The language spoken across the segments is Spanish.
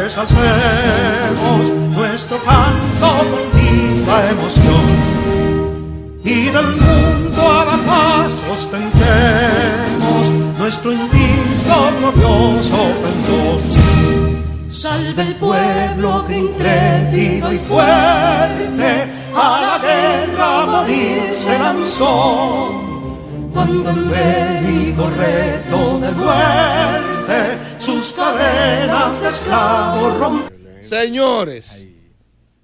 pues alcemos nuestro canto con viva emoción y del mundo a la paz ostentemos nuestro invicto glorioso pendón. Salve el pueblo que intrépido y fuerte a la guerra a morir se lanzó, cuando en bélico reto de muerte sus cadenas de esclavos rompió. Señores,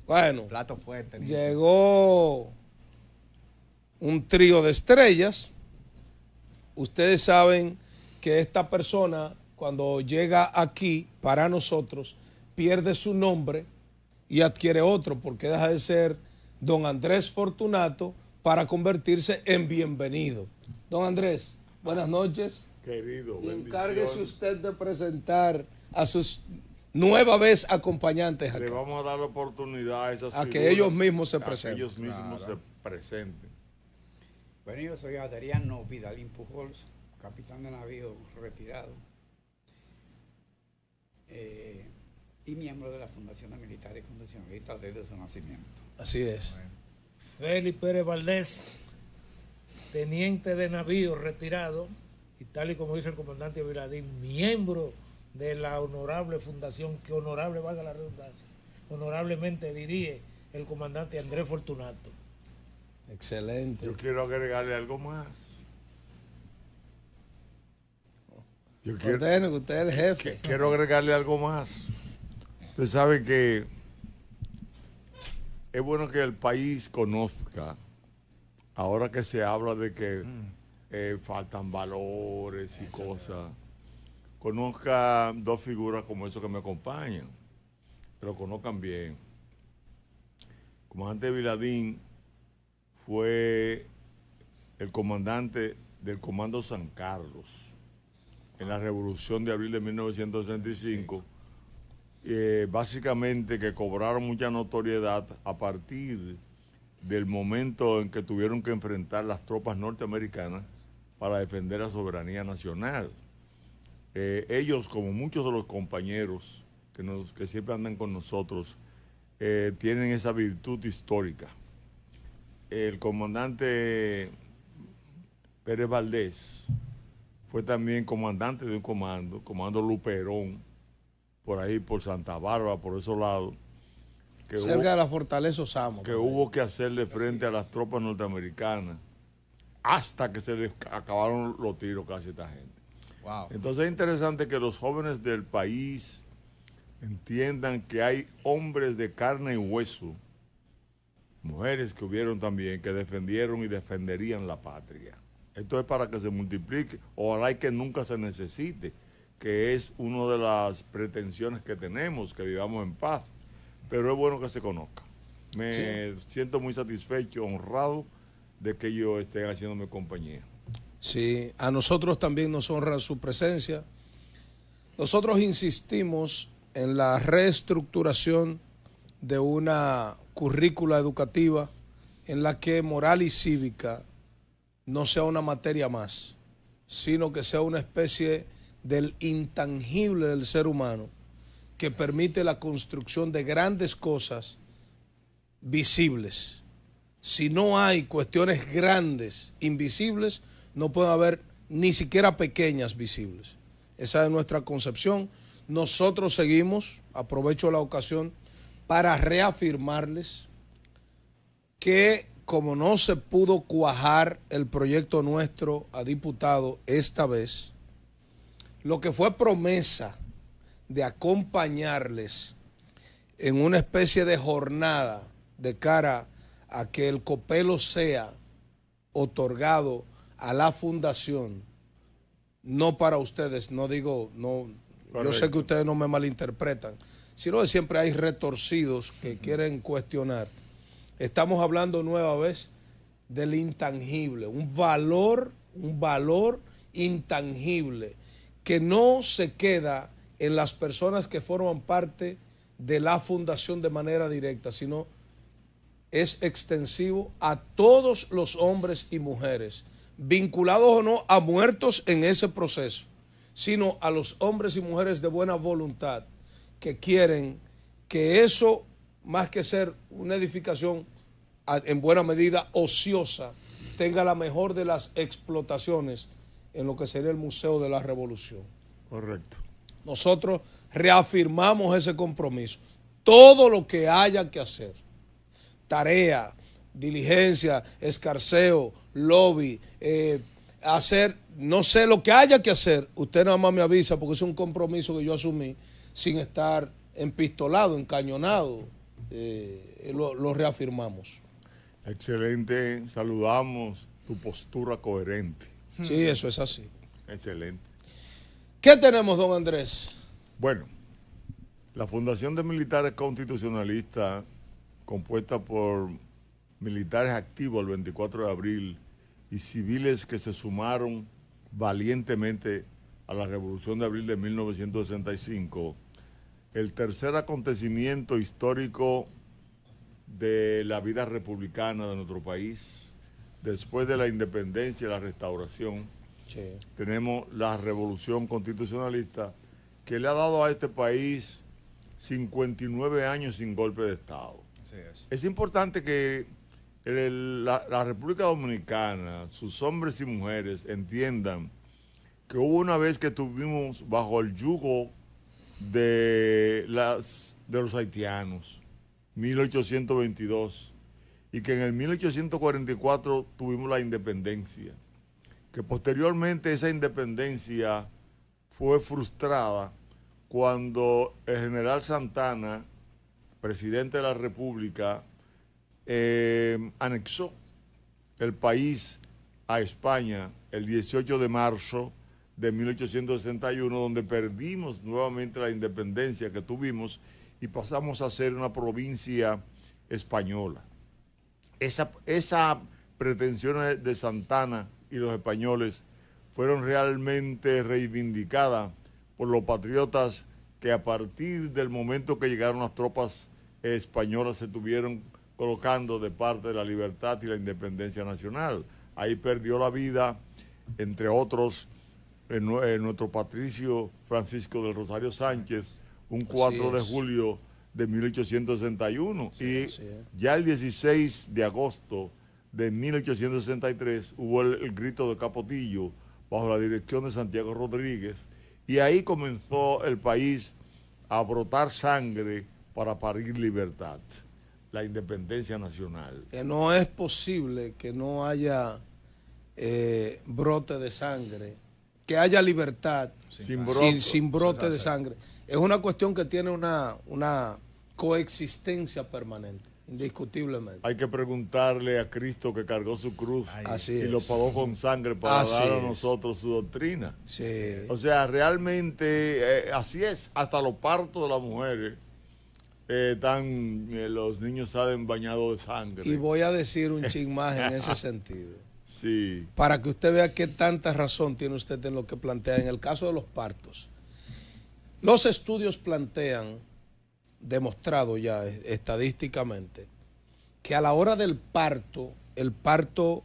bueno, plato fuerte, llegó un trío de estrellas. Ustedes saben que esta persona, cuando llega aquí para nosotros, pierde su nombre y adquiere otro, porque deja de ser don Andrés Fortunato para convertirse en Bienvenido. Don Andrés, buenas noches. Querido, y encárguese usted de presentar a sus nueva vez acompañantes acá. Le vamos a dar la oportunidad a esas figuras, que ellos mismos se presenten. que ellos mismos se presenten. Bueno, yo soy Adriano Vidalín Pujols, capitán de navío retirado y miembro de la Fundación de Militares Condicionalistas desde su nacimiento. Así es. Bueno. Félix Pérez Valdés, teniente de navío retirado, y tal y como dice el comandante Viladín, miembro de la honorable fundación, que honorable valga la redundancia, honorablemente dirige el comandante Andrés Fortunato. Excelente. Yo quiero agregarle algo más. Usted es el jefe. Quiero agregarle algo más. Usted sabe que es bueno que el país conozca, ahora que se habla de que faltan valores y cosas, conozca dos figuras como esos que me acompañan, que lo conozcan bien. El comandante Viladín fue el comandante del Comando San Carlos en la Revolución de Abril de 1935, básicamente que cobraron mucha notoriedad a partir del momento en que tuvieron que enfrentar las tropas norteamericanas para defender la soberanía nacional. Ellos, como muchos de los compañeros que siempre andan con nosotros, tienen esa virtud histórica. El comandante Pérez Valdés fue también comandante de un comando Luperón, por ahí, por Santa Bárbara, por esos lados. Cerca de la Fortaleza Osama. Que hubo que hacerle frente a las tropas norteamericanas hasta que se les acabaron los tiros casi a esta gente. Wow. Entonces es interesante que los jóvenes del país entiendan que hay hombres de carne y hueso, mujeres que hubieron también, que defendieron y defenderían la patria. Esto es para que se multiplique, ojalá y que nunca se necesite, que es una de las pretensiones que tenemos, que vivamos en paz. Pero es bueno que se conozca. Me siento muy satisfecho, honrado de que ellos estén haciéndome compañía. Sí, a nosotros también nos honra su presencia. Nosotros insistimos en la reestructuración de una currícula educativa en la que moral y cívica no sea una materia más, sino que sea una especie del intangible del ser humano que permite la construcción de grandes cosas visibles. Si no hay cuestiones grandes, invisibles, no puede haber ni siquiera pequeñas visibles. Esa es nuestra concepción. Nosotros seguimos, aprovecho la ocasión para reafirmarles que como no se pudo cuajar el proyecto nuestro a diputado esta vez, lo que fue promesa de acompañarles en una especie de jornada de cara a que el copelo sea otorgado a la fundación, no para ustedes, no digo, no, yo sé que ustedes no me malinterpretan, sino que siempre hay retorcidos que quieren cuestionar. Estamos hablando nueva vez del intangible, un valor intangible que no se queda en las personas que forman parte de la fundación de manera directa, sino es extensivo a todos los hombres y mujeres, vinculados o no a muertos en ese proceso, sino a los hombres y mujeres de buena voluntad que quieren que eso, más que ser una edificación en buena medida ociosa, tenga la mejor de las explotaciones en lo que sería el Museo de la Revolución. Correcto. Nosotros reafirmamos ese compromiso. Todo lo que haya que hacer, tarea, diligencia, escarceo, lobby, hacer, no sé, lo que haya que hacer, usted nada más me avisa porque es un compromiso que yo asumí sin estar empistolado, encañonado, lo reafirmamos. Excelente, saludamos tu postura coherente. Sí, eso es así. Excelente. ¿Qué tenemos, don Andrés? Bueno, la Fundación de Militares Constitucionalistas, compuesta por militares activos el 24 de abril y civiles que se sumaron valientemente a la Revolución de Abril de 1965, el tercer acontecimiento histórico de la vida republicana de nuestro país, después de la independencia y la restauración, Sí. tenemos la Revolución Constitucionalista que le ha dado a este país 59 años sin golpe de Estado. Es importante que la República Dominicana, sus hombres y mujeres, entiendan que hubo una vez que estuvimos bajo el yugo de los haitianos, 1822, y que en el 1844 tuvimos la independencia, que posteriormente esa independencia fue frustrada cuando el general Santana, presidente de la República, anexó el país a España el 18 de marzo de 1861, donde perdimos nuevamente la independencia que tuvimos y pasamos a ser una provincia española. Esa pretensión de Santana y los españoles fueron realmente reivindicadas por los patriotas que a partir del momento que llegaron las tropas españolas se tuvieron colocando de parte de la libertad y la independencia nacional. Ahí perdió la vida, entre otros, nuestro patricio Francisco del Rosario Sánchez, un 4 de julio de 1861. Sí, y ya el 16 de agosto de 1863 hubo el grito de Capotillo bajo la dirección de Santiago Rodríguez, y ahí comenzó el país a brotar sangre para parir libertad, la independencia nacional. Que no es posible que no haya brote de sangre, que haya libertad sin brote de sangre. Es una cuestión que tiene una coexistencia permanente, indiscutiblemente. Hay que preguntarle a Cristo que cargó su cruz y lo pagó con sangre para dar a nosotros su doctrina. Sí. O sea, realmente así es. Hasta los partos de las mujeres los niños salen bañados de sangre. Y voy a decir un chin más en ese sentido. Sí. Para que usted vea qué tanta razón tiene usted en lo que plantea. En el caso de los partos, los estudios plantean, demostrado ya estadísticamente, que a la hora del parto, el parto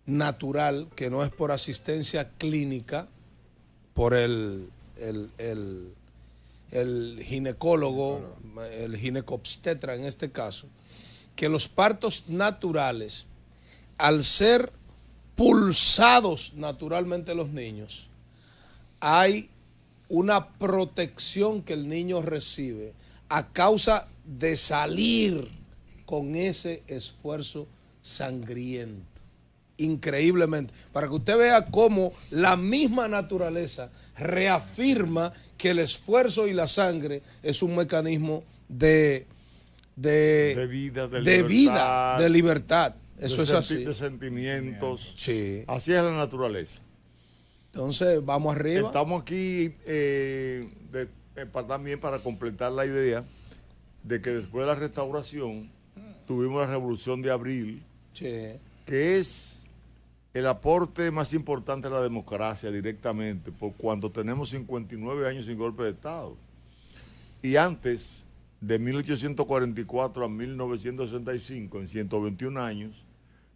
natural, que no es por asistencia clínica, por el ginecólogo, el ginecobstetra en este caso, que los partos naturales, al ser pulsados naturalmente los niños, hay una protección que el niño recibe a causa de salir con ese esfuerzo sangriento. Increíblemente. Para que usted vea cómo la misma naturaleza reafirma que el esfuerzo y la sangre es un mecanismo de vida, de libertad. Eso es así. De sentimientos. Sí. Así es la naturaleza. Entonces, vamos arriba. Estamos aquí también para completar la idea de que después de la restauración tuvimos la Revolución de Abril, que es el aporte más importante a la democracia directamente, por cuando tenemos 59 años sin golpe de Estado. Y antes, de 1844 a 1965, en 121 años,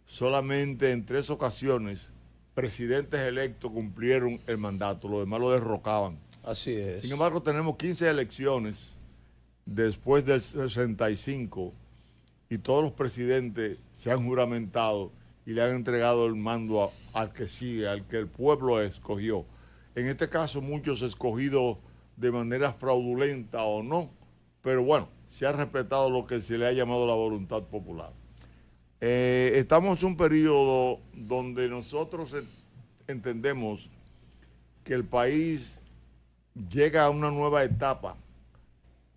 solamente en 3 ocasiones presidentes electos cumplieron el mandato, los demás lo derrocaban. Así es. Sin embargo, tenemos 15 elecciones después del 65 y todos los presidentes se han juramentado y le han entregado el mando al que sigue, al que el pueblo escogió. En este caso, muchos escogidos de manera fraudulenta o no, pero bueno, se ha respetado lo que se le ha llamado la voluntad popular. Estamos en un periodo donde nosotros entendemos que el país llega a una nueva etapa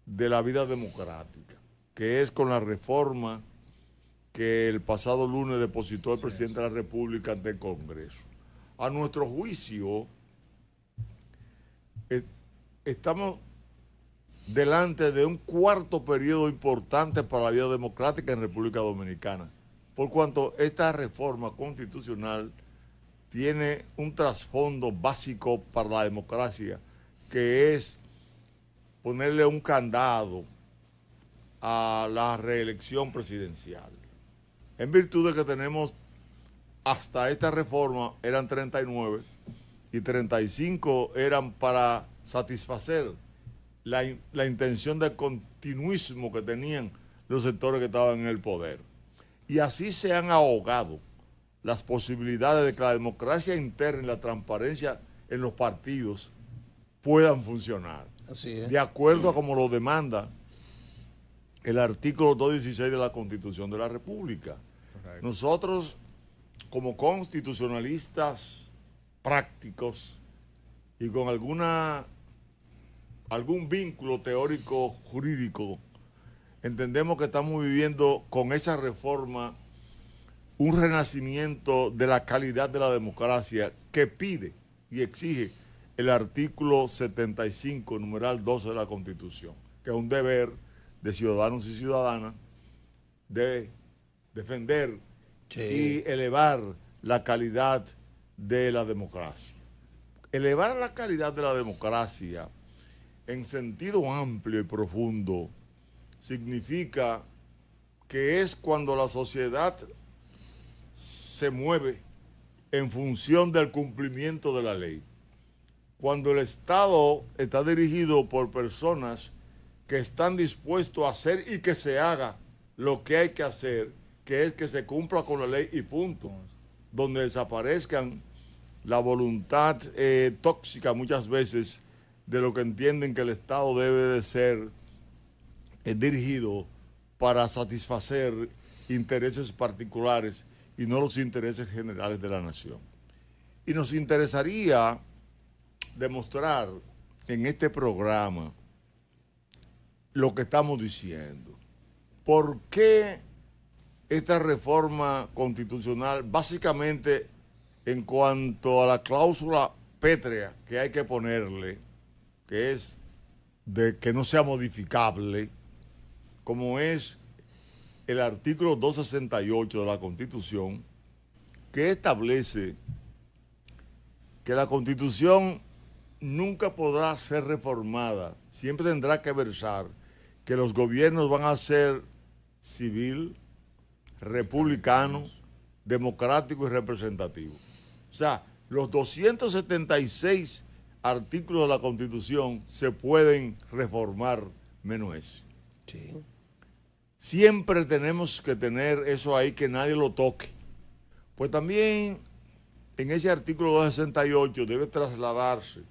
de la vida democrática, que es con la reforma que el pasado lunes depositó el presidente de la República ante el Congreso. A nuestro juicio, estamos delante de un cuarto periodo importante para la vida democrática en República Dominicana, por cuanto esta reforma constitucional tiene un trasfondo básico para la democracia, que es ponerle un candado a la reelección presidencial. En virtud de que tenemos hasta esta reforma eran 39 y 35 eran para satisfacer la intención de continuismo que tenían los sectores que estaban en el poder. Y así se han ahogado las posibilidades de que la democracia interna y la transparencia en los partidos puedan funcionar. Así es. De acuerdo a como lo demanda el artículo 216 de la Constitución de la República. Correcto. Nosotros, como constitucionalistas prácticos y con algún vínculo teórico jurídico, entendemos que estamos viviendo con esa reforma un renacimiento de la calidad de la democracia que pide y exige el artículo 75, numeral 12 de la Constitución, que es un deber de ciudadanos y ciudadanas de defender y elevar la calidad de la democracia. Elevar la calidad de la democracia en sentido amplio y profundo significa que es cuando la sociedad se mueve en función del cumplimiento de la ley. Cuando el Estado está dirigido por personas que están dispuestos a hacer y que se haga lo que hay que hacer, que es que se cumpla con la ley y punto. Donde desaparezcan la voluntad tóxica muchas veces de lo que entienden que el Estado debe de ser dirigido para satisfacer intereses particulares y no los intereses generales de la nación. Y nos interesaría demostrar en este programa lo que estamos diciendo. ¿Por qué esta reforma constitucional, básicamente en cuanto a la cláusula pétrea que hay que ponerle, que es de que no sea modificable, como es el artículo 268 de la Constitución, que establece que la Constitución nunca podrá ser reformada, siempre tendrá que versar que los gobiernos van a ser civil, republicano, democrático y representativo. O sea, los 276 artículos de la Constitución se pueden reformar menos ese. Sí. Siempre tenemos que tener eso ahí, que nadie lo toque. Pues también en ese artículo 268 debe trasladarse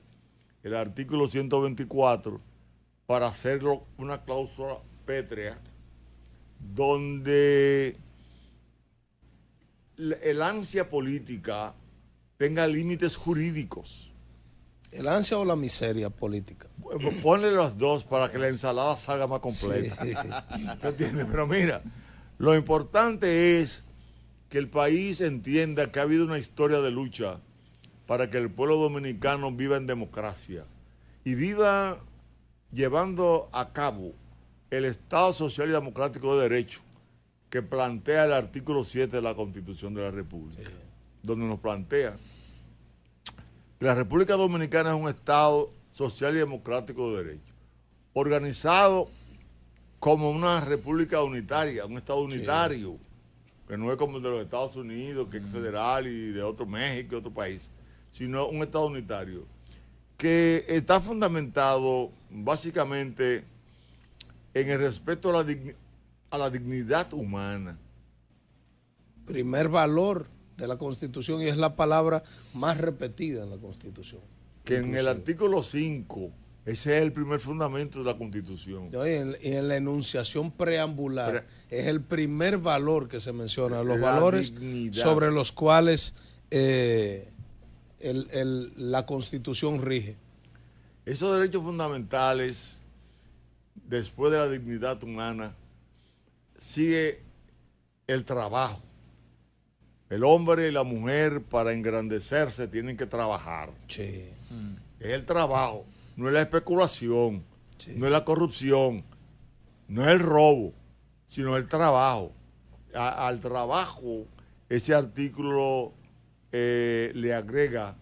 el artículo 124 para hacerlo una cláusula pétrea donde el ansia política tenga límites jurídicos. ¿El ansia o la miseria política? Ponle los dos para que la ensalada salga más completa. Sí. ¿Te entiendes? Pero mira, lo importante es que el país entienda que ha habido una historia de lucha para que el pueblo dominicano viva en democracia y viva llevando a cabo el Estado social y democrático de derecho que plantea el artículo 7 de la Constitución de la República, donde nos plantea que la República Dominicana es un Estado social y democrático de derecho, organizado como una república unitaria, un Estado unitario, que no es como el de los Estados Unidos, que es federal y de otro México y otro país, sino un Estado unitario, que está fundamentado básicamente en el respeto a la dignidad humana. Primer valor de la Constitución, y es la palabra más repetida en la Constitución. Que en el artículo 5, ese es el primer fundamento de la Constitución. Y en la enunciación preambular es el primer valor que se menciona, los La valores dignidad. sobre los cuales la Constitución rige. Esos derechos fundamentales, después de la dignidad humana, sigue el trabajo. El hombre y la mujer, para engrandecerse, tienen que trabajar. Sí. Es el trabajo, no es la especulación, no es la corrupción, no es el robo, sino el trabajo. Al trabajo, ese artículo le agrega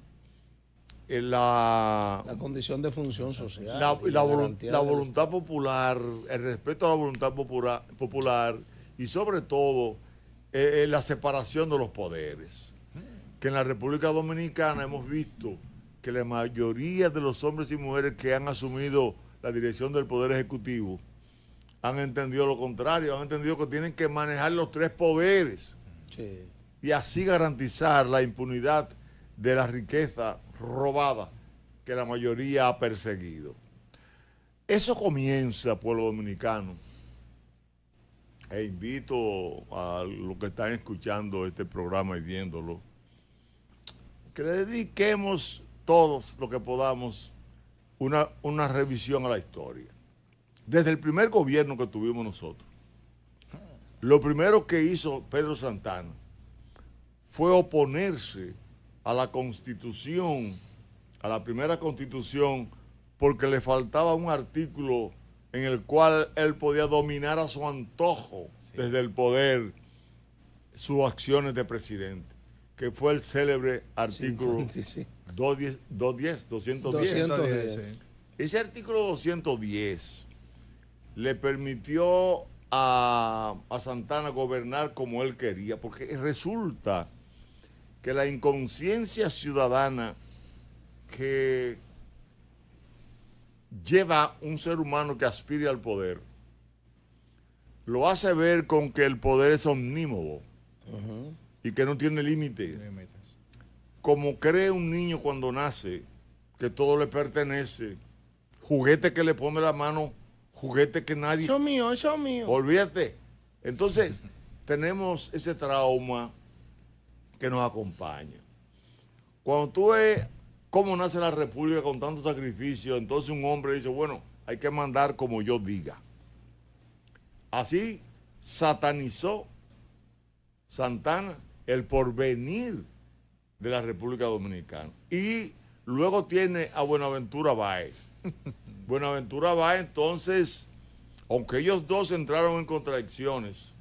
la condición de función social. la voluntad popular, el respeto a la voluntad popular y sobre todo la separación de los poderes. Que en la República Dominicana hemos visto que la mayoría de los hombres y mujeres que han asumido la dirección del Poder Ejecutivo han entendido lo contrario, han entendido que tienen que manejar los tres poderes y así garantizar la impunidad de la riqueza robada que la mayoría ha perseguido. Eso comienza, pueblo dominicano. E invito a los que están escuchando este programa y viéndolo, que le dediquemos todos lo que podamos una revisión a la historia. Desde el primer gobierno que tuvimos nosotros, lo primero que hizo Pedro Santana fue oponerse a la Constitución, a la primera Constitución, porque le faltaba un artículo en el cual él podía dominar a su antojo desde el poder sus acciones de presidente, que fue el célebre artículo 210. Ese artículo 210 le permitió a Santana gobernar como él quería, porque resulta que la inconsciencia ciudadana que lleva un ser humano que aspire al poder, lo hace ver con que el poder es omnímodo y que no tiene límite. Como cree un niño cuando nace, que todo le pertenece, juguete que le pone la mano, juguete que nadie... Eso mío, eso mío. Olvídate. Entonces, tenemos ese trauma que nos acompaña. Cuando tú ves cómo nace la República con tanto sacrificio, entonces un hombre dice, bueno, hay que mandar como yo diga. Así satanizó Santana el porvenir de la República Dominicana. Y luego tiene a Buenaventura Báez. Buenaventura Báez, entonces, aunque ellos dos entraron en contradicciones,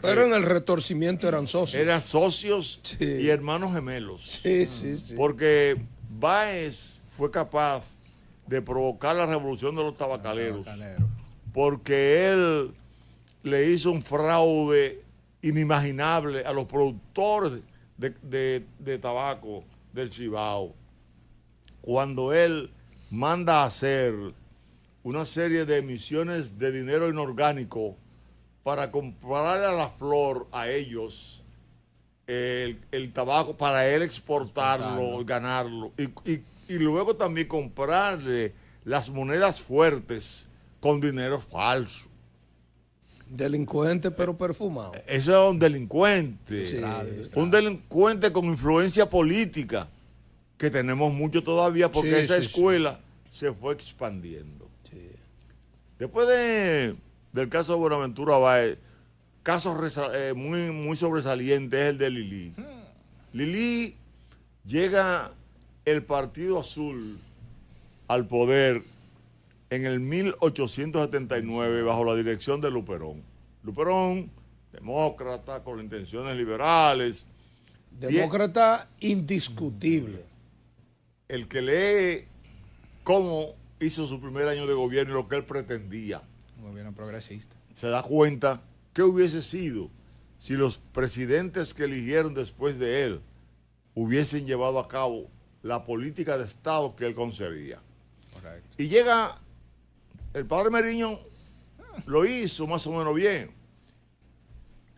pero en el retorcimiento eran socios. Eran socios y hermanos gemelos. Porque Báez fue capaz de provocar la revolución de los tabacaleros. Porque él le hizo un fraude inimaginable a los productores de tabaco del Cibao. Cuando él manda a hacer una serie de emisiones de dinero inorgánico para comprarle a la flor a ellos el tabaco, para él exportarlo y ganarlo. Y luego también comprarle las monedas fuertes con dinero falso. Delincuente pero perfumado. Eso es un delincuente. Un delincuente con influencia política, que tenemos mucho todavía porque esa escuela se fue expandiendo. Después del caso de Buenaventura Báez, caso muy sobresaliente es el de Lili. Lili llega el Partido Azul al poder en el 1879 bajo la dirección de Luperón. Luperón, demócrata, con intenciones liberales. Demócrata indiscutible. El que lee cómo hizo su primer año de gobierno y lo que él pretendía, un gobierno progresista, se da cuenta que hubiese sido si los presidentes que eligieron después de él hubiesen llevado a cabo la política de Estado que él concebía. Correcto. Y llega el padre Meriño, lo hizo más o menos bien.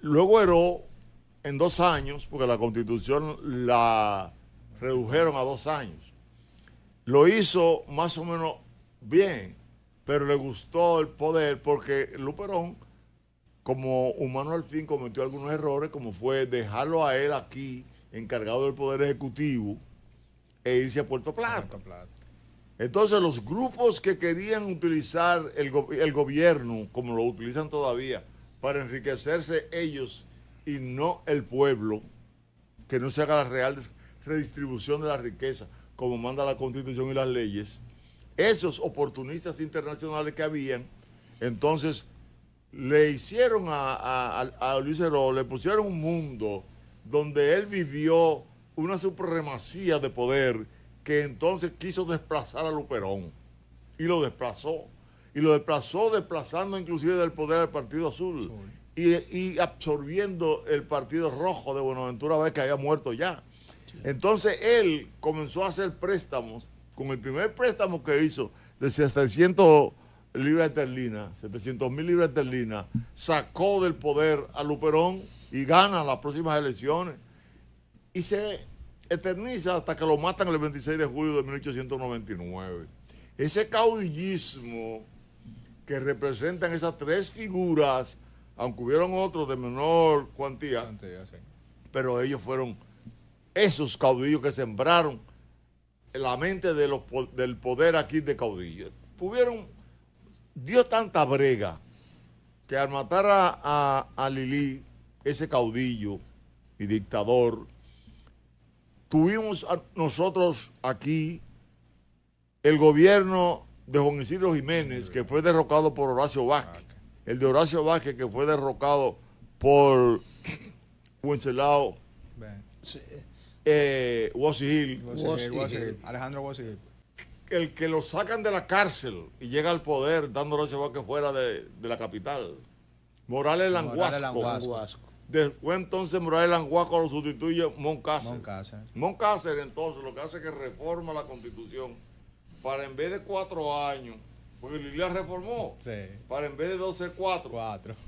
Luego erró en 2 años, porque la Constitución la redujeron a 2 años. Lo hizo más o menos bien, pero le gustó el poder porque Luperón, como humano al fin, cometió algunos errores, como fue dejarlo a él aquí, encargado del Poder Ejecutivo, e irse a Puerto Plata. Entonces los grupos que querían utilizar el gobierno, como lo utilizan todavía, para enriquecerse ellos y no el pueblo, que no se haga la real redistribución de la riqueza, como manda la Constitución y las leyes, esos oportunistas internacionales que habían, entonces le hicieron a Luis Heró, le pusieron un mundo donde él vivió una supremacía de poder que entonces quiso desplazar a Luperón y lo desplazó. Y lo desplazó desplazando inclusive del poder al Partido Azul y absorbiendo el Partido Rojo de Buenaventura Báez, que había muerto ya. Entonces él comenzó a hacer préstamos. Con el primer préstamo que hizo de 700 libras esterlinas, 700.000 libras esterlinas, sacó del poder a Luperón y gana las próximas elecciones. Y se eterniza hasta que lo matan el 26 de julio de 1899. Ese caudillismo que representan esas 3 figuras, aunque hubieron otros de menor cuantía, sí, pero ellos fueron esos caudillos que sembraron la mente del poder aquí de caudillos. Dio tanta brega que al matar a Lili, ese caudillo y dictador, tuvimos nosotros aquí el gobierno de Juan Isidro Jiménez, que fue derrocado por Horacio Vázquez. El de Horacio Vázquez, que fue derrocado por Wenceslao Wassigil. Alejandro Wassigil. El que lo sacan de la cárcel y llega al poder dando Horacio Vázquez fuera de la capital. Morales Languasco. Después entonces Morales Languasco lo sustituye Moncácer. Moncácer entonces lo que hace es que reforma la Constitución para en vez de 4 años, porque Lili la reformó, para en vez de 12, 4.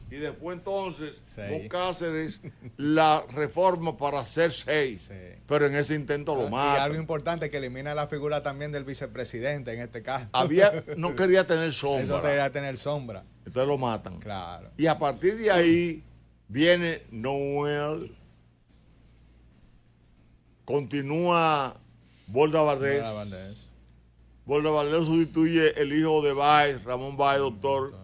Y después entonces Moncácer la reforma para hacer 6. Pero en ese intento lo mata. Y algo importante, que elimina la figura también del vicepresidente en este caso. No quería tener sombra. No quería tener sombra. Entonces lo matan. Claro. Y a partir de ahí viene Noel, continúa Borda Valdés. Borda Valdés sustituye el hijo de Báez, Ramón Báez, doctor.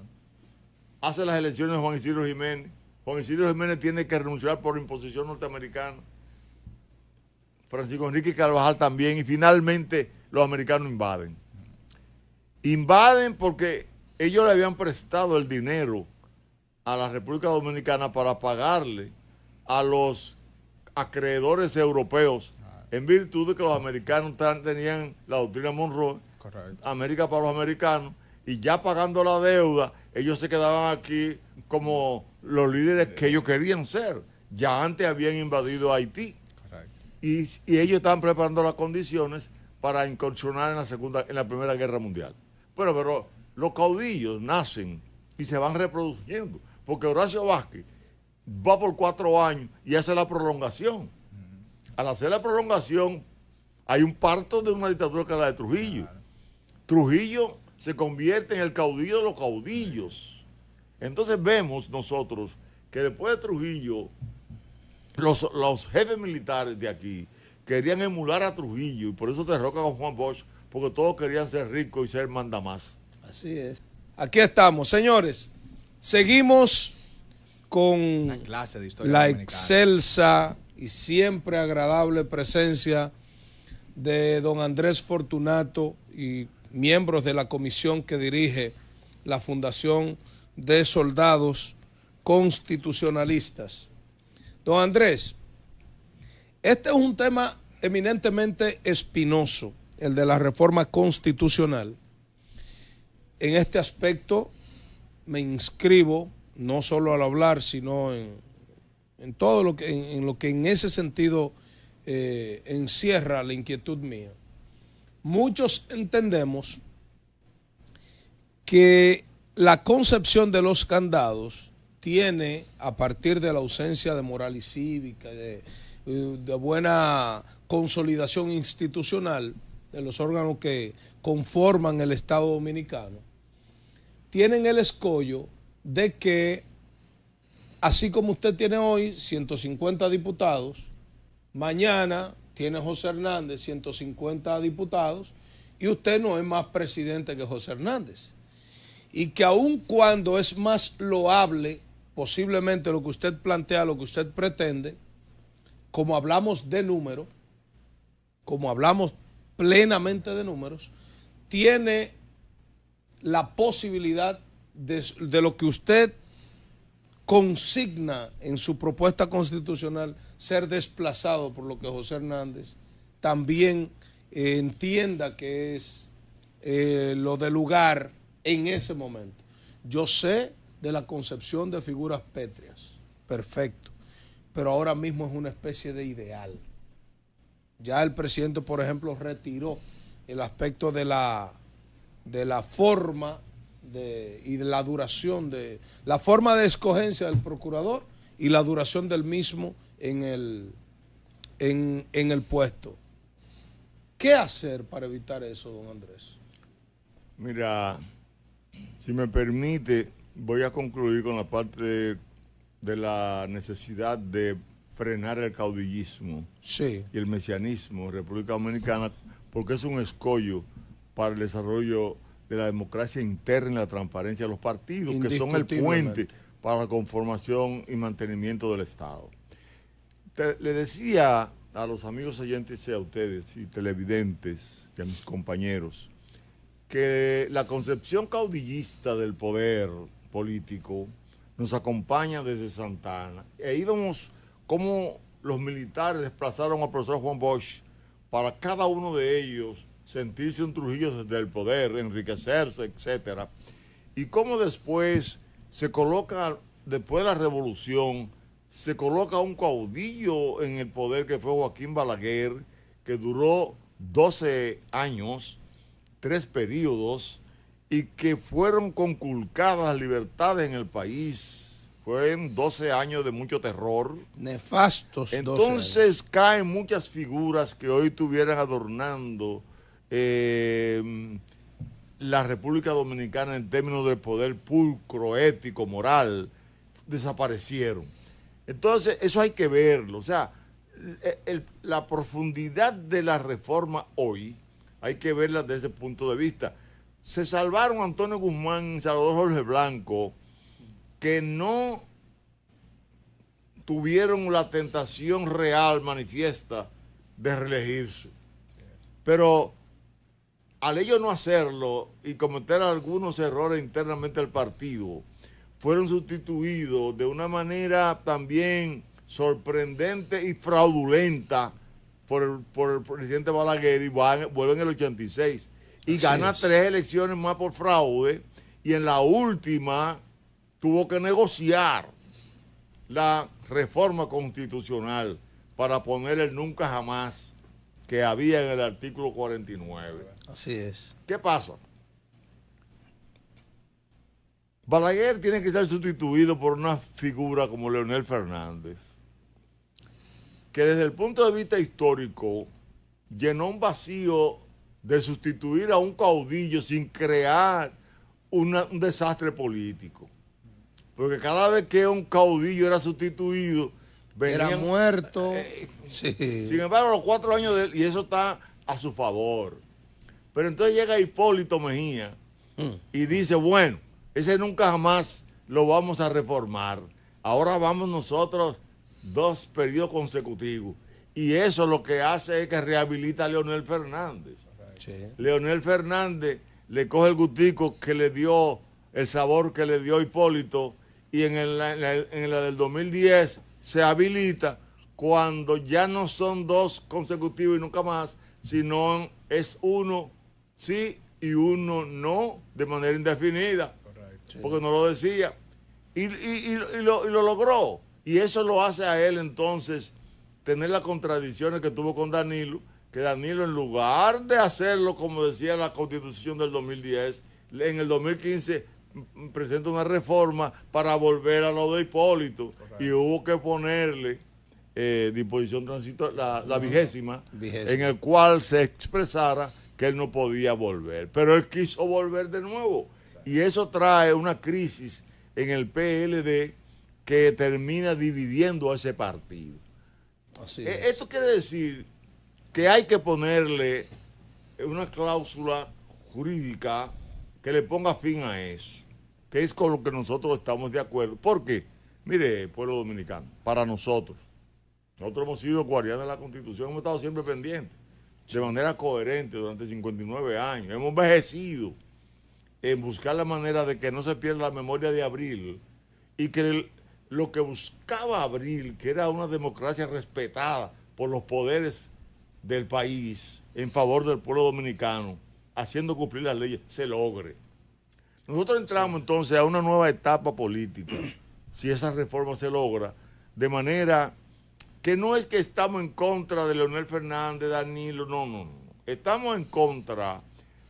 Hace las elecciones Juan Isidro Jiménez. Juan Isidro Jiménez tiene que renunciar por imposición norteamericana. Francisco Enrique Carvajal también. Y finalmente los americanos invaden. Invaden porque ellos le habían prestado el dinero a la República Dominicana para pagarle a los acreedores europeos, en virtud de que los americanos tenían la doctrina Monroe, América para los americanos, y ya pagando la deuda, ellos se quedaban aquí como los líderes que ellos querían ser. Ya antes habían invadido Haití. Y ellos estaban preparando las condiciones para incursionar en la Primera Guerra Mundial. Pero los caudillos nacen y se van reproduciendo, porque Horacio Vázquez va por 4 años y hace la prolongación. Al hacer la prolongación, hay un parto de una dictadura que es la de Trujillo. Trujillo se convierte en el caudillo de los caudillos. Entonces vemos nosotros que después de Trujillo, los jefes militares de aquí querían emular a Trujillo, y por eso derrocan a Juan Bosch, porque todos querían ser ricos y ser mandamás. Así es. Aquí estamos, señores. Seguimos con la excelsa y siempre agradable presencia de don Andrés Fortunato y miembros de la comisión que dirige la Fundación de Soldados Constitucionalistas. Don Andrés, este es un tema eminentemente espinoso, el de la reforma constitucional. En este aspecto me inscribo, no solo al hablar, sino en todo lo que en ese sentido encierra la inquietud mía. Muchos entendemos que la concepción de los candados tiene, a partir de la ausencia de moral y cívica, de buena consolidación institucional de los órganos que conforman el Estado Dominicano, tienen el escollo de que, así como usted tiene hoy 150 diputados, mañana tiene José Hernández 150 diputados y usted no es más presidente que José Hernández. Y que aun cuando es más loable posiblemente lo que usted plantea, lo que usted pretende, como hablamos de números, como hablamos plenamente de números, tiene la posibilidad de lo que usted consigna en su propuesta constitucional ser desplazado por lo que José Hernández también entienda que es lo del lugar en ese momento. Yo sé de la concepción de figuras pétreas, perfecto, pero ahora mismo es una especie de ideal. Ya el presidente, por ejemplo, retiró el aspecto de la forma y de la duración de la forma de escogencia del procurador y la duración del mismo en el puesto. ¿Qué hacer para evitar eso, don Andrés? Mira, si me permite, voy a concluir con la parte de la necesidad de frenar el caudillismo Sí. y el mesianismo en República Dominicana, porque es un escollo para el desarrollo de la democracia interna y la transparencia de los partidos, que son el puente para la conformación y mantenimiento del Estado. Le decía a los amigos oyentes y a ustedes y televidentes y a mis compañeros que la concepción caudillista del poder político nos acompaña desde Santa Ana. E íbamos como los militares desplazaron al profesor Juan Bosch para cada uno de ellos sentirse un Trujillo desde el poder, enriquecerse, etcétera. Y cómo después se coloca, después de la revolución, se coloca un caudillo en el poder que fue Joaquín Balaguer, que duró 12 años, 3 periodos, y que fueron conculcadas las libertades en el país. Fueron 12 años de mucho terror. Nefastos 12 Entonces años. caen muchas figuras que hoy estuvieran adornando la República Dominicana en términos de poder pulcro, ético, moral, desaparecieron. Entonces, eso hay que verlo. O sea, la profundidad de la reforma hoy hay que verla desde ese punto de vista. Se salvaron Antonio Guzmán y Salvador Jorge Blanco, que no tuvieron la tentación real, manifiesta, de reelegirse. Pero al ellos no hacerlo y cometer algunos errores internamente del partido, fueron sustituidos de una manera también sorprendente y fraudulenta por el presidente Balaguer, y vuelve en el 86 y gana 3 elecciones más por fraude, y en la última tuvo que negociar la reforma constitucional para poner el nunca jamás que había en el artículo 49. Así es. ¿Qué pasa? Balaguer tiene que ser sustituido por una figura como Leonel Fernández, que desde el punto de vista histórico llenó un vacío de sustituir a un caudillo sin crear un desastre político. Porque cada vez que un caudillo era sustituido, venían, era muerto. Sí. Sin embargo, los 4 años de él, y eso está a su favor. Pero entonces llega Hipólito Mejía y dice, bueno, ese nunca jamás lo vamos a reformar. Ahora vamos nosotros 2 periodos consecutivos. Y eso lo que hace es que rehabilita a Leonel Fernández. Sí. Leonel Fernández le coge el gustico que le dio, el sabor que le dio Hipólito, y en la del 2010 se habilita cuando ya no son 2 consecutivos y nunca más, sino es 1 sí y 1 no, de manera indefinida. Correcto. Porque no lo decía. Y lo logró. Y eso lo hace a él entonces tener las contradicciones que tuvo con Danilo, que Danilo, en lugar de hacerlo como decía la Constitución del 2010, en el 2015 presenta una reforma para volver a lo de Hipólito. Correcto. Y hubo que ponerle disposición transitoria, la vigésima, en el cual se expresara que él no podía volver. Pero él quiso volver de nuevo. Y eso trae una crisis en el PLD que termina dividiendo a ese partido. Esto quiere decir que hay que ponerle una cláusula jurídica que le ponga fin a eso, que es con lo que nosotros estamos de acuerdo. ¿Por qué? Mire, pueblo dominicano, para nosotros hemos sido guardianes de la Constitución, hemos estado siempre pendientes, de manera coherente durante 59 años. Hemos envejecido en buscar la manera de que no se pierda la memoria de Abril y que lo que buscaba Abril, que era una democracia respetada por los poderes del país en favor del pueblo dominicano, haciendo cumplir las leyes, se logre. Nosotros entramos entonces a una nueva etapa política, si esa reforma se logra, de manera que no es que estamos en contra de Leonel Fernández, Danilo, no. Estamos en contra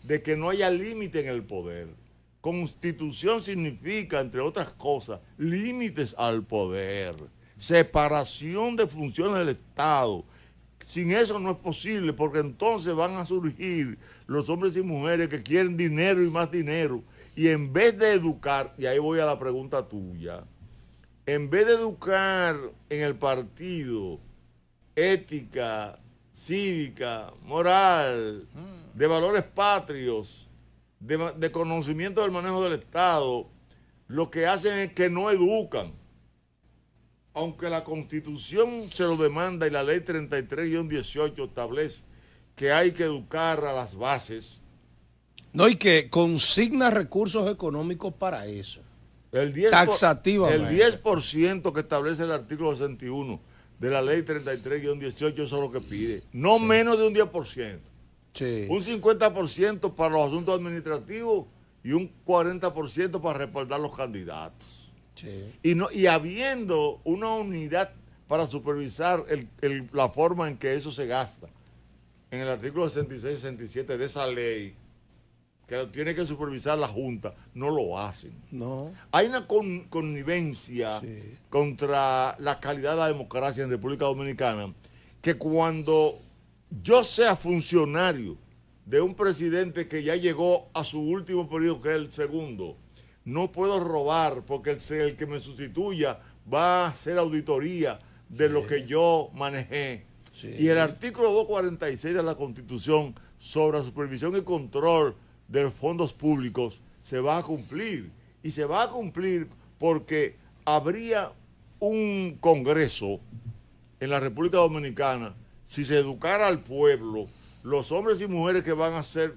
de que no haya límite en el poder. Constitución significa, entre otras cosas, límites al poder, separación de funciones del Estado. Sin eso no es posible, porque entonces van a surgir los hombres y mujeres que quieren dinero y más dinero. Y en vez de educar, y ahí voy a la pregunta tuya, en vez de educar en el partido ética, cívica, moral, de valores patrios, de conocimiento del manejo del Estado, lo que hacen es que no educan. Aunque la Constitución se lo demanda y la Ley 33-18 establece que hay que educar a las bases. No, y que consigna recursos económicos para eso. El 10%, taxativamente. El 10% que establece el artículo 61 de la Ley 33-18, eso es lo que pide. No menos de un 10%. Sí. Un 50% para los asuntos administrativos y un 40% para respaldar los candidatos. Sí. Y habiendo una unidad para supervisar la forma en que eso se gasta, en el artículo 66 y 67 de esa ley, que lo tiene que supervisar la Junta, no lo hacen. No. Hay una connivencia contra la calidad de la democracia en República Dominicana, que cuando yo sea funcionario de un presidente que ya llegó a su último periodo, que es el segundo, no puedo robar porque el que me sustituya va a hacer auditoría de lo que yo manejé. Sí. Y el artículo 246 de la Constitución sobre la supervisión y control de los fondos públicos se va a cumplir. Y se va a cumplir porque habría un Congreso en la República Dominicana, si se educara al pueblo, los hombres y mujeres que van a ser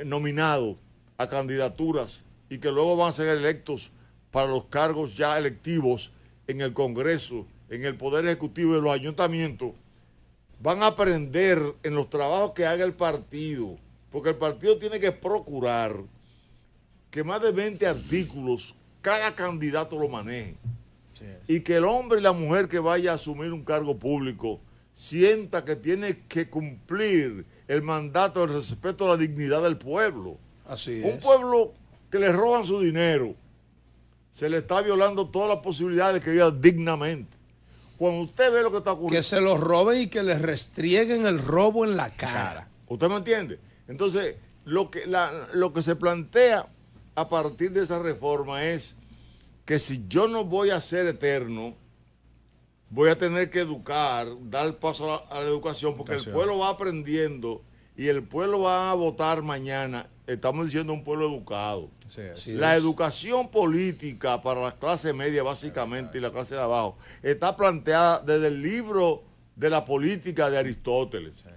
nominados a candidaturas y que luego van a ser electos para los cargos ya electivos en el Congreso, en el Poder Ejecutivo y en los ayuntamientos, van a aprender en los trabajos que haga el partido, porque el partido tiene que procurar que más de 20 artículos cada candidato lo maneje. Sí. Y que el hombre y la mujer que vaya a asumir un cargo público sienta que tiene que cumplir el mandato del respeto a la dignidad del pueblo. Así es. Un pueblo que le roban su dinero, se le está violando todas las posibilidades de que viva dignamente. Cuando usted ve lo que está ocurriendo... Que se los roben y que les restrieguen el robo en la cara. ¿Usted me entiende? Entonces, lo que se plantea a partir de esa reforma es que si yo no voy a ser eterno, voy a tener que educar, dar paso a la educación, porque el pueblo va aprendiendo y el pueblo va a votar mañana. Estamos diciendo un pueblo educado. Sí, la educación política para la clase media, básicamente, y la clase de abajo, está planteada desde el libro de la política de Aristóteles. Sí.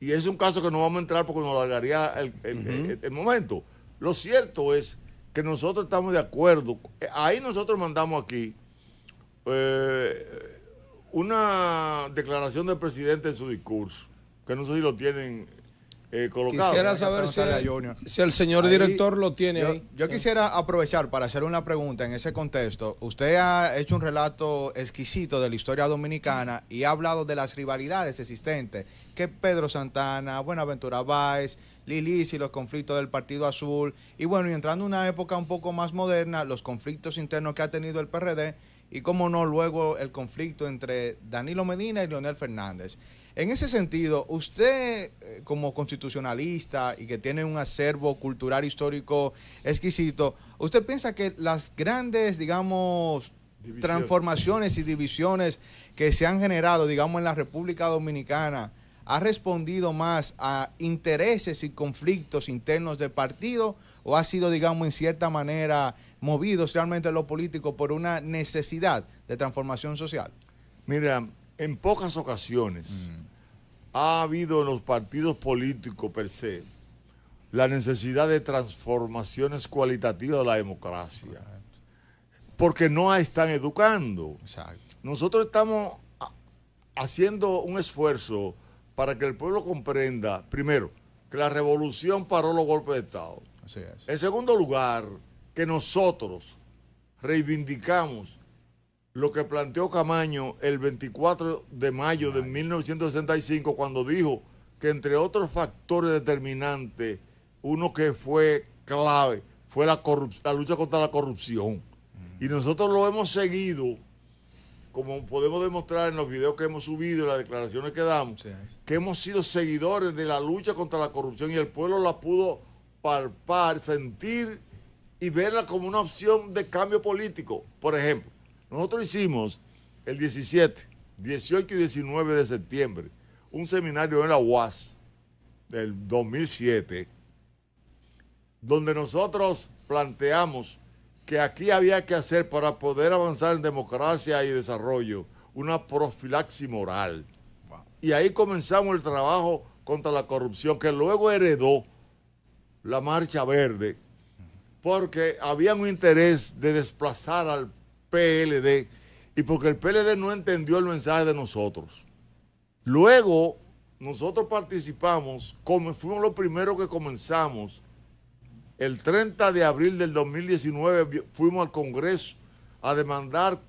Y es un caso que no vamos a entrar porque nos alargaría el momento. Lo cierto es que nosotros estamos de acuerdo. Ahí nosotros mandamos aquí una declaración del presidente en su discurso, que no sé si lo tienen colocado. Quisiera saber Junior. si el señor Ahí, director lo tiene ahí. Yo quisiera aprovechar para hacer una pregunta en ese contexto. Usted ha hecho un relato exquisito de la historia dominicana y ha hablado de las rivalidades existentes, que Pedro Santana, Buenaventura Báez, Lilis y los conflictos del Partido Azul, y bueno, y entrando en una época un poco más moderna, los conflictos internos que ha tenido el PRD, y cómo no, luego el conflicto entre Danilo Medina y Leonel Fernández. En ese sentido, usted como constitucionalista y que tiene un acervo cultural histórico exquisito, ¿usted piensa que las grandes, digamos, transformaciones y divisiones que se han generado, digamos, en la República Dominicana, ha respondido más a intereses y conflictos internos del partido o ha sido, digamos, en cierta manera movidos realmente los políticos por una necesidad de transformación social? Mira, en pocas ocasiones ha habido en los partidos políticos per se la necesidad de transformaciones cualitativas de la democracia. Porque no están educando. Exacto. Nosotros estamos haciendo un esfuerzo para que el pueblo comprenda, primero, que la revolución paró los golpes de Estado. Así es. En segundo lugar, que nosotros reivindicamos lo que planteó Camaño el 24 de mayo de 1965, cuando dijo que entre otros factores determinantes, uno que fue clave fue la lucha contra la corrupción. Y nosotros lo hemos seguido, como podemos demostrar en los videos que hemos subido y las declaraciones que damos, que hemos sido seguidores de la lucha contra la corrupción y el pueblo la pudo palpar, sentir y verla como una opción de cambio político. Por ejemplo, nosotros hicimos el 17, 18 y 19 de septiembre un seminario en la UAS del 2007, donde nosotros planteamos que aquí había que hacer, para poder avanzar en democracia y desarrollo, una profilaxis moral. Y ahí comenzamos el trabajo contra la corrupción, que luego heredó la Marcha Verde, porque había un interés de desplazar al PLD y porque el PLD no entendió el mensaje de nosotros. Luego, nosotros participamos, como fuimos los primeros que comenzamos. El 30 de abril del 2019 fuimos al Congreso a demandar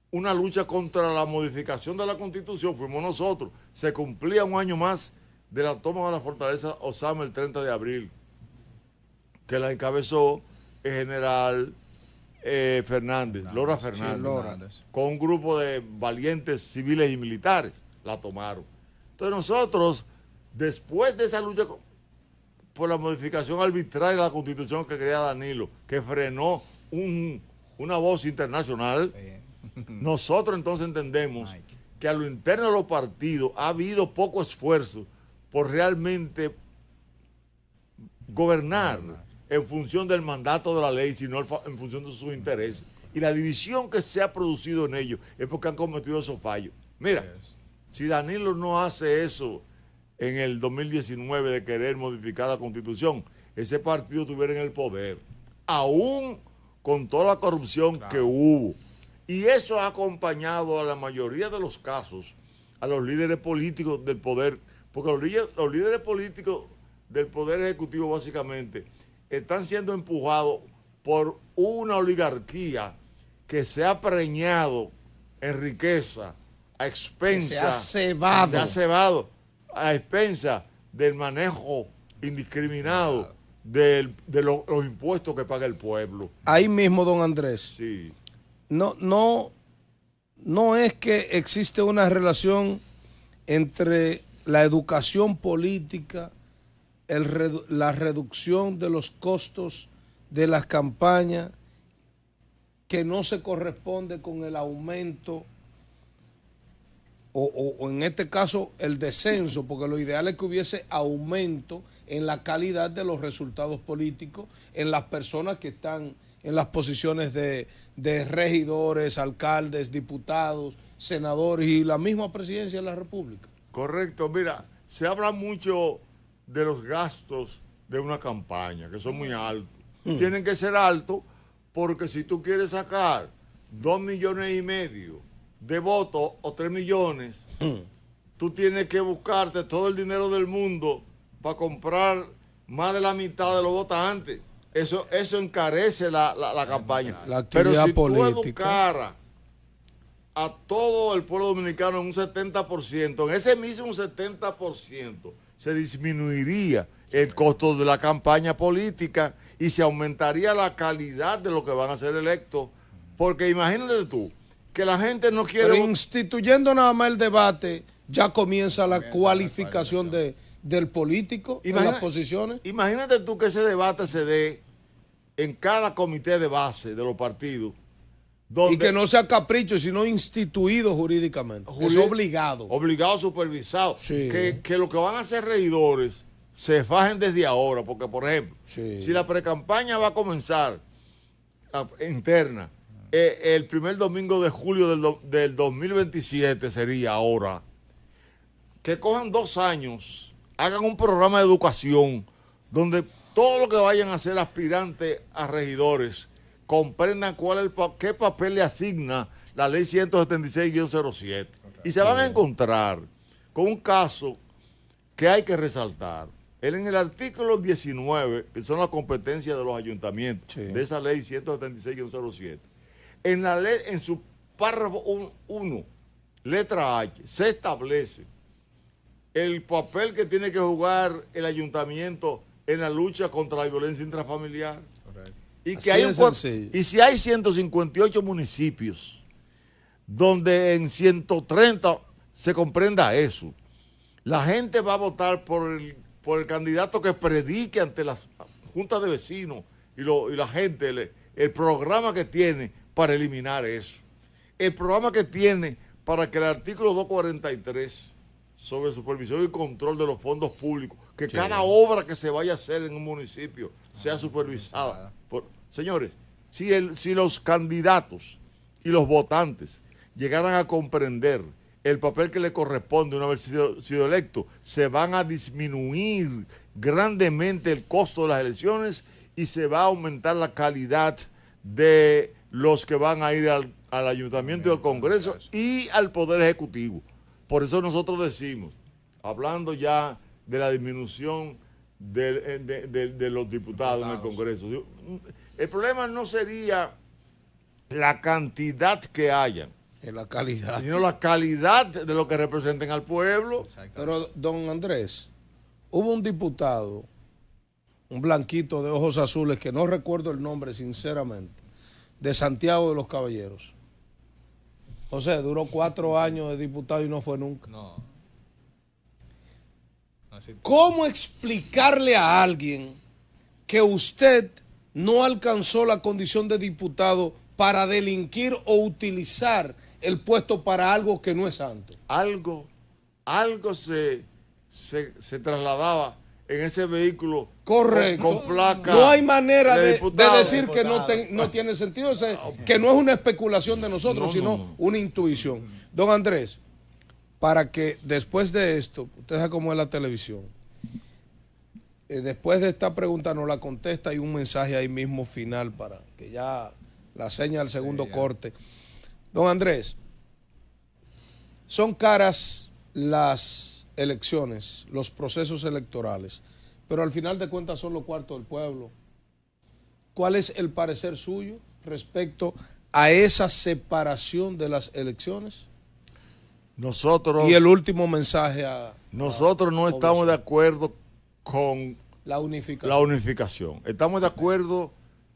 una lucha contra la modificación de la Constitución. Fuimos nosotros. Se cumplía un año más de la toma de la fortaleza Osama el 30 de abril, que la encabezó el general Fernández, Lora Fernández, con un grupo de valientes civiles y militares. La tomaron. Entonces nosotros, después de esa lucha por la modificación arbitraria de la Constitución que quería Danilo, que frenó una voz internacional, nosotros entonces entendemos que a lo interno de los partidos ha habido poco esfuerzo por realmente gobernar en función del mandato de la ley, sino en función de sus intereses. Y la división que se ha producido en ellos es porque han cometido esos fallos. Mira, si Danilo no hace eso en el 2019 de querer modificar la Constitución, ese partido estuviera en el poder, aún con toda la corrupción que hubo. Y eso ha acompañado a la mayoría de los casos a los líderes políticos del poder, porque los líderes políticos del poder ejecutivo básicamente están siendo empujados por una oligarquía que se ha preñado en riqueza a expensas, se ha cebado a expensas del manejo indiscriminado de los impuestos que paga el pueblo. Ahí mismo, don Andrés. Sí. No es que existe una relación entre la educación política, la reducción de los costos de las campañas, que no se corresponde con el aumento o en este caso el descenso, porque lo ideal es que hubiese aumento en la calidad de los resultados políticos, en las personas que están en las posiciones de regidores, alcaldes, diputados, senadores y la misma presidencia de la República. Correcto, mira, se habla mucho de los gastos de una campaña, que son muy altos. Tienen que ser altos porque si tú quieres sacar 2,5 millones de votos o 3 millones, tú tienes que buscarte todo el dinero del mundo para comprar más de la mitad de los votantes. Eso encarece la campaña. La Pero actividad si política. tú educaras a todo el pueblo dominicano en un 70%, en ese mismo 70% se disminuiría el costo de la campaña política y se aumentaría la calidad de lo que van a ser electos. Porque imagínate tú, que la gente no quiere... Pero instituyendo nada más el debate, ya comienza la cualificación del político en las posiciones. Imagínate tú que ese debate se dé en cada comité de base de los partidos. Y que no sea capricho, sino instituido jurídicamente. Es obligado. Obligado, supervisado. Sí. Que lo que van a ser regidores se fajen desde ahora. Porque, por ejemplo, Sí. si la precampaña va a comenzar interna el primer domingo de julio del 2027 sería ahora, que cojan 2 años, hagan un programa de educación donde todo lo que vayan a ser aspirantes a regidores comprendan qué papel le asigna la ley 176-07. Y se van a encontrar con un caso que hay que resaltar. En el artículo 19, que son las competencias de los ayuntamientos, Sí. de esa ley 176-07, en la ley, en su párrafo 1, letra H, se establece el papel que tiene que jugar el ayuntamiento en la lucha contra la violencia intrafamiliar. Y que Así hay de sencillo. y si hay 158 municipios donde en 130 se comprenda eso, la gente va a votar por el candidato que predique ante las juntas de vecinos y la gente el programa que tiene para eliminar eso. El programa que tiene para que el artículo 243 sobre supervisión y control de los fondos públicos, que cada obra que se vaya a hacer en un municipio sea supervisada. Señores, si los candidatos y los votantes llegaran a comprender el papel que le corresponde una vez sido electo, se van a disminuir grandemente el costo de las elecciones y se va a aumentar la calidad de los que van a ir al ayuntamiento y al Congreso y al Poder Ejecutivo. Por eso nosotros decimos, hablando ya de la disminución de los diputados en el Congreso, el problema no sería la cantidad que hayan, En la calidad. sino la calidad de lo que representen al pueblo. Pero, don Andrés, hubo un diputado, un blanquito de ojos azules, que no recuerdo el nombre sinceramente, de Santiago de los Caballeros. O sea, duró 4 años de diputado y no fue nunca. No. Así- ¿Cómo explicarle a alguien que usted no alcanzó la condición de diputado para delinquir o utilizar el puesto para algo que no es santo? Algo se trasladaba en ese vehículo. Correcto. Con placa. No hay manera de diputado. decir que no tiene sentido, que no es una especulación de nosotros, No, sino no. una intuición. Don Andrés, para que después de esto, usted sabe cómo es la televisión, después de esta pregunta nos la contesta y un mensaje ahí mismo final para que ya la seña del segundo corte. Don Andrés, son caras las elecciones, los procesos electorales, pero al final de cuentas son los cuartos del pueblo. ¿Cuál es el parecer suyo respecto a esa separación de las elecciones? Nosotros Y el último mensaje a Nosotros no estamos de acuerdo con la unificación. la unificación. Estamos de acuerdo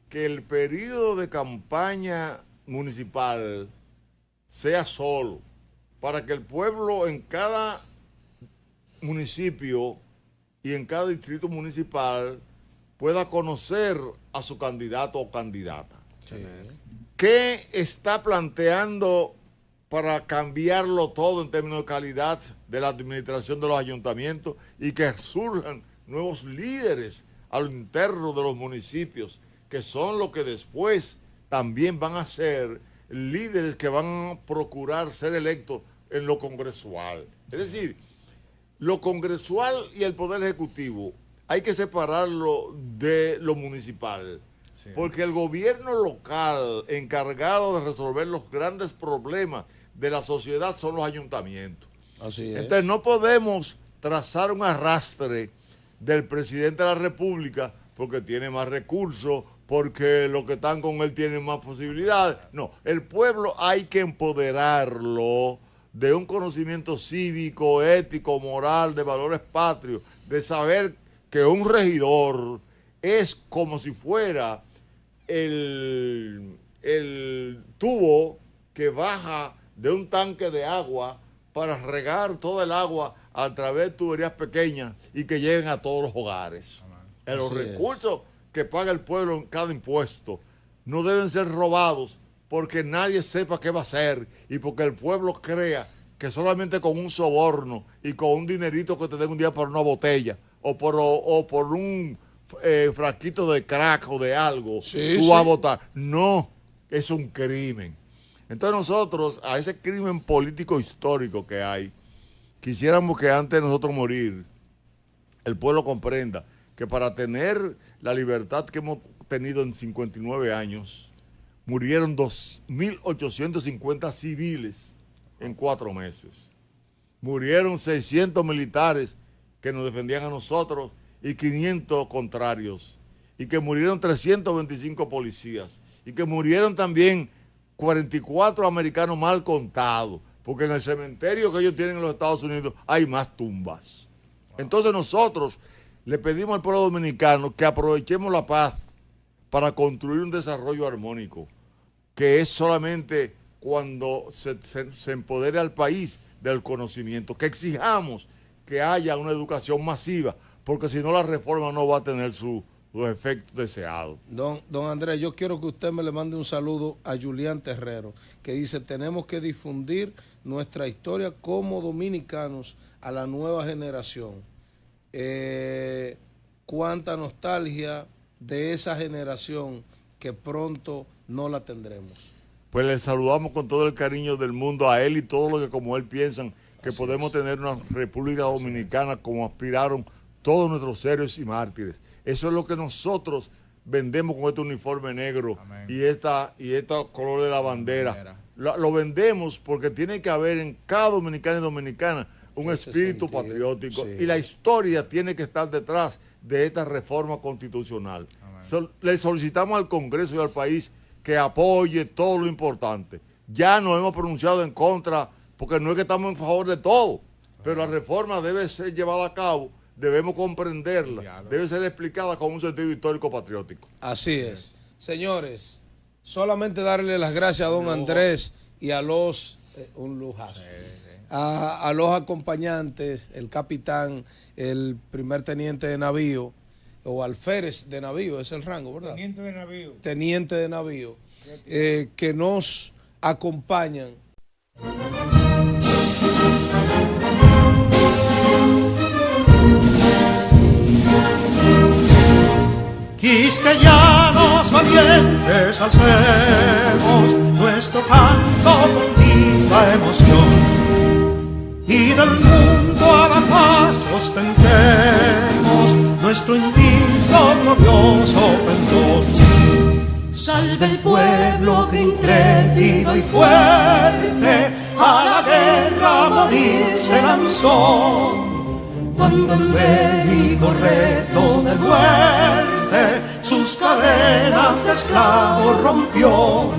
que el periodo de campaña municipal sea solo, para que el pueblo en cada municipio y en cada distrito municipal pueda conocer a su candidato o candidata. ¿Qué está planteando para cambiarlo todo en términos de calidad de la administración de los ayuntamientos y que surjan nuevos líderes a lo interno de los municipios, que son los que después también van a ser líderes que van a procurar ser electos en lo congresual? Es decir, lo congresual y el Poder Ejecutivo hay que separarlo de lo municipal. Sí. Porque el gobierno local encargado de resolver los grandes problemas de la sociedad son los ayuntamientos. Así es. Entonces no podemos trazar un arrastre del presidente de la República porque tiene más recursos, porque los que están con él tienen más posibilidades. No, el pueblo hay que empoderarlo de un conocimiento cívico, ético, moral, de valores patrios, de saber que un regidor es como si fuera el tubo que baja de un tanque de agua para regar todo el agua a través de tuberías pequeñas y que lleguen a todos los hogares. Los recursos que paga el pueblo en cada impuesto no deben ser robados porque nadie sepa qué va a hacer y porque el pueblo crea que solamente con un soborno y con un dinerito que te den un día por una botella o por un frasquito de crack o de algo, tú vas a votar. No, es un crimen. Entonces nosotros, a ese crimen político histórico que hay, quisiéramos que antes de nosotros morir, el pueblo comprenda que para tener la libertad que hemos tenido en 59 años, murieron 2.850 civiles en 4 meses. Murieron 600 militares que nos defendían a nosotros y 500 contrarios. Y que murieron 325 policías. Y que murieron también 44 americanos mal contados. Porque en el cementerio que ellos tienen en los Estados Unidos hay más tumbas. Entonces nosotros le pedimos al pueblo dominicano que aprovechemos la paz para construir un desarrollo armónico, que es solamente cuando se empodere al país del conocimiento, que exijamos que haya una educación masiva, porque si no la reforma no va a tener los efectos deseados. Don Andrés, yo quiero que usted me le mande un saludo a Julián Terrero, que dice, tenemos que difundir nuestra historia como dominicanos a la nueva generación. Cuánta nostalgia de esa generación que pronto no la tendremos. Pues le saludamos con todo el cariño del mundo a él y todos los que como él piensan que así podemos tener una República Dominicana como aspiraron todos nuestros héroes y mártires. Eso es lo que nosotros vendemos con este uniforme negro. Amén. y esta color de la bandera. Lo vendemos porque tiene que haber en cada dominicano y dominicana un espíritu patriótico, y la historia tiene que estar detrás de esta reforma constitucional. Le solicitamos al Congreso y al país que apoye todo lo importante. Ya nos hemos pronunciado en contra, porque no es que estamos en favor de todo, pero la reforma debe ser llevada a cabo, debemos comprenderla, debe ser explicada con un sentido histórico patriótico. Así es. Señores, solamente darle las gracias a don Andrés y a los... un lujazo. A los acompañantes, el capitán, el primer teniente de navío, o alférez de navío, es el rango, ¿verdad? Teniente de navío. Teniente de navío, que nos acompañan. Quisqueyanos valientes alcemos nuestro canto con viva emoción, y del mundo a la paz ostentemos nuestro invicto glorioso pendón. Salve el pueblo que intrépido y fuerte a la guerra a morir se lanzó, cuando en bélico reto de muerte sus cadenas de esclavos rompió.